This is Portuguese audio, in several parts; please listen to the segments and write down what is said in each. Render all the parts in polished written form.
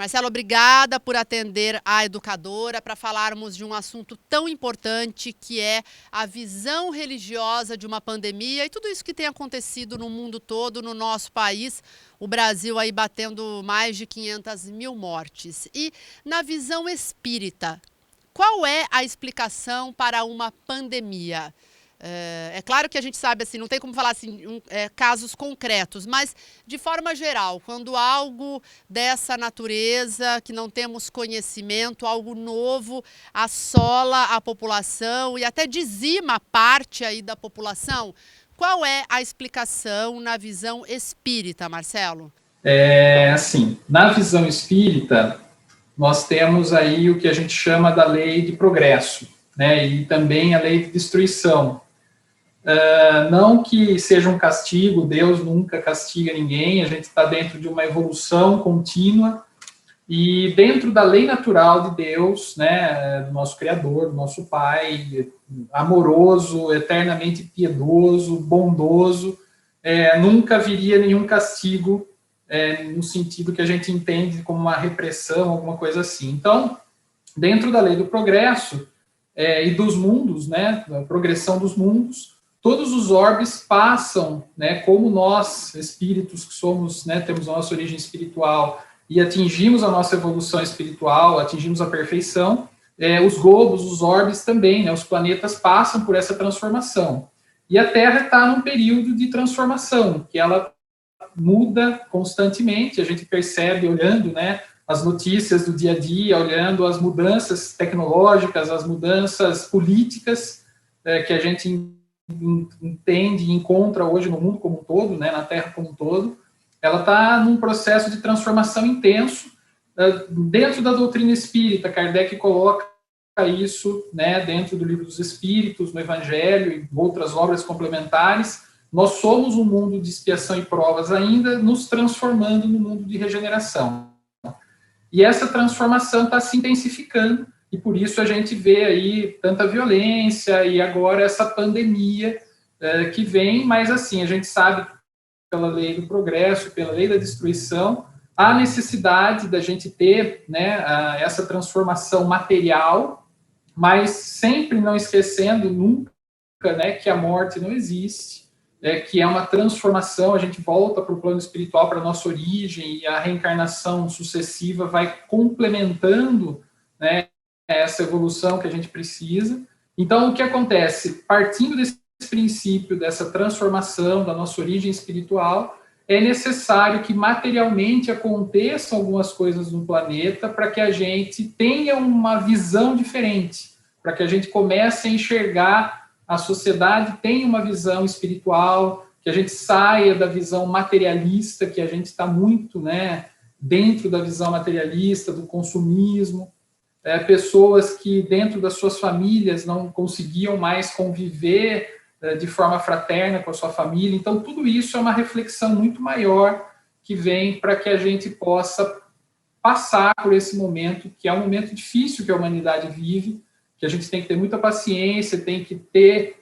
Marcelo, obrigada por atender a educadora para falarmos de um assunto tão importante que é a visão religiosa de uma pandemia e tudo isso que tem acontecido no mundo todo, no nosso país, o Brasil aí batendo mais de 500 mil mortes. E na visão espírita, qual é a explicação para uma pandemia? É claro que a gente sabe, assim, não tem como falar assim, casos concretos, mas de forma geral, quando algo dessa natureza, que não temos conhecimento, algo novo, assola a população e até dizima parte aí da população, qual é a explicação na visão espírita, Marcelo? Assim, na visão espírita, nós temos aí o que a gente chama da lei de progresso, né, e também a lei de destruição. Não que seja um castigo, Deus nunca castiga ninguém, a gente está dentro de uma evolução contínua e dentro da lei natural de Deus, né, do nosso Criador, do nosso Pai, amoroso, eternamente piedoso, bondoso, nunca viria nenhum castigo no sentido que a gente entende como uma repressão, alguma coisa assim. Então, dentro da lei do progresso e dos mundos, né, da progressão dos mundos, todos os orbes passam, né, como nós, espíritos que somos, né, temos a nossa origem espiritual e atingimos a nossa evolução espiritual, atingimos a perfeição, os globos, os orbes também, né, os planetas passam por essa transformação. E a Terra está num período de transformação, que ela muda constantemente, a gente percebe olhando, né, as notícias do dia a dia, olhando as mudanças tecnológicas, as mudanças políticas que a gente entende e encontra hoje no mundo como um todo, né, na Terra como um todo, ela está num processo de transformação intenso. Dentro da doutrina espírita, Kardec coloca isso, né, dentro do Livro dos Espíritos, no Evangelho e outras obras complementares. Nós somos um mundo de expiação e provas ainda, nos transformando no mundo de regeneração. E essa transformação está se intensificando, e por isso a gente vê aí tanta violência e agora essa pandemia que vem, mas assim, a gente sabe pela lei do progresso, pela lei da destruição, a necessidade da gente ter, né, essa transformação material, mas sempre não esquecendo nunca, né, que a morte não existe, que é uma transformação, a gente volta para o plano espiritual, para a nossa origem, e a reencarnação sucessiva vai complementando, né, essa evolução que a gente precisa. Então, o que acontece? Partindo desse princípio, dessa transformação da nossa origem espiritual, é necessário que materialmente aconteçam algumas coisas no planeta para que a gente tenha uma visão diferente, para que a gente comece a enxergar a sociedade, tenha uma visão espiritual, que a gente saia da visão materialista, que a gente está muito, né, dentro da visão materialista, do consumismo, pessoas que dentro das suas famílias não conseguiam mais conviver de forma fraterna com a sua família. Então, tudo isso é uma reflexão muito maior que vem para que a gente possa passar por esse momento, que é um momento difícil que a humanidade vive, que a gente tem que ter muita paciência, tem que ter,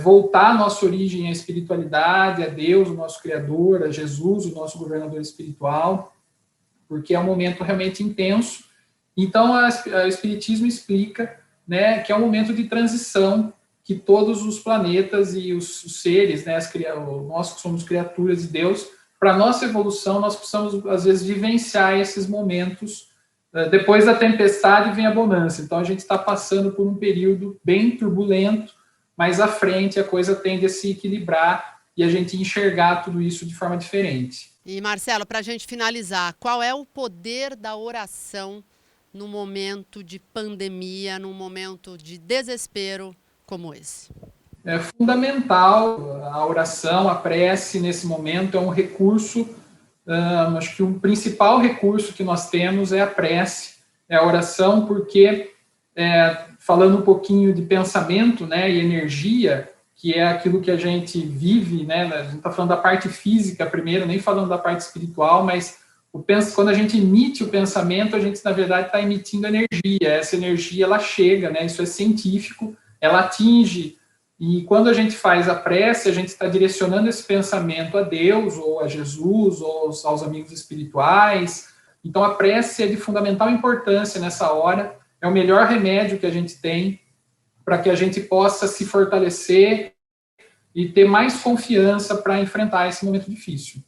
voltar à nossa origem, à espiritualidade, a Deus, o nosso Criador, a Jesus, o nosso governador espiritual, porque é um momento realmente intenso. Então, o Espiritismo explica, né, que é um momento de transição, que todos os planetas e os seres, né, nós que somos criaturas de Deus, para a nossa evolução, nós precisamos, às vezes, vivenciar esses momentos. Depois da tempestade vem a bonança. Então, a gente está passando por um período bem turbulento, mas à frente a coisa tende a se equilibrar e a gente enxergar tudo isso de forma diferente. E, Marcelo, para a gente finalizar, qual é o poder da oração num momento de pandemia, num momento de desespero como esse? É fundamental a oração, a prece nesse momento, é um recurso, acho que o principal recurso que nós temos é a prece, é a oração, porque, falando um pouquinho de pensamento, né, e energia, que é aquilo que a gente vive, né, a gente está falando da parte física primeiro, nem falando da parte espiritual, mas quando a gente emite o pensamento, a gente, na verdade, está emitindo energia, essa energia, ela chega, né, isso é científico, ela atinge, e quando a gente faz a prece, a gente está direcionando esse pensamento a Deus, ou a Jesus, ou aos amigos espirituais, Então, a prece é de fundamental importância nessa hora, é o melhor remédio que a gente tem para que a gente possa se fortalecer e ter mais confiança para enfrentar esse momento difícil.